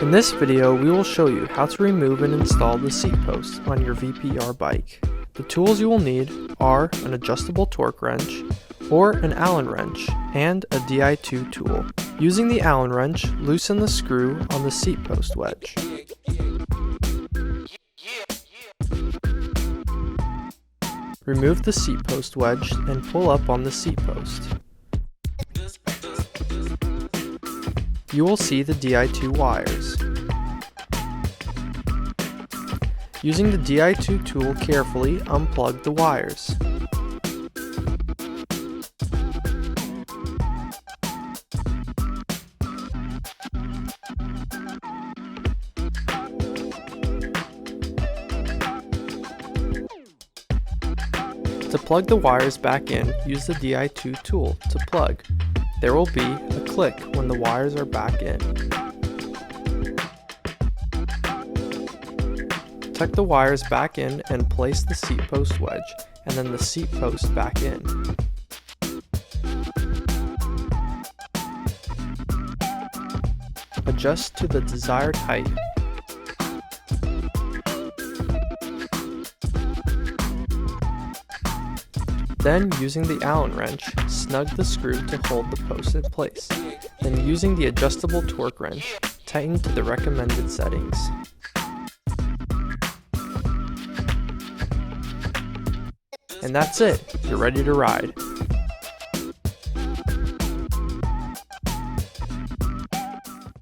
In this video, we will show you how to remove and install the seat post on your V-PRi bike. The tools you will need are an adjustable torque wrench, or an Allen wrench, and a Di2 tool. Using the Allen wrench, loosen the screw on the seat post wedge. Remove the seat post wedge and pull up on the seat post. You will see the Di2 wires. Using the Di2 tool carefully, unplug the wires. To plug the wires back in, use the Di2 tool to plug. There will be a click when the wires are back in. Tuck the wires back in and place the seat post wedge, and then the seat post back in. Adjust to the desired height. Then, using the Allen wrench, snug the screw to hold the post in place. Then, using the adjustable torque wrench, tighten to the recommended settings. And that's it, you're ready to ride.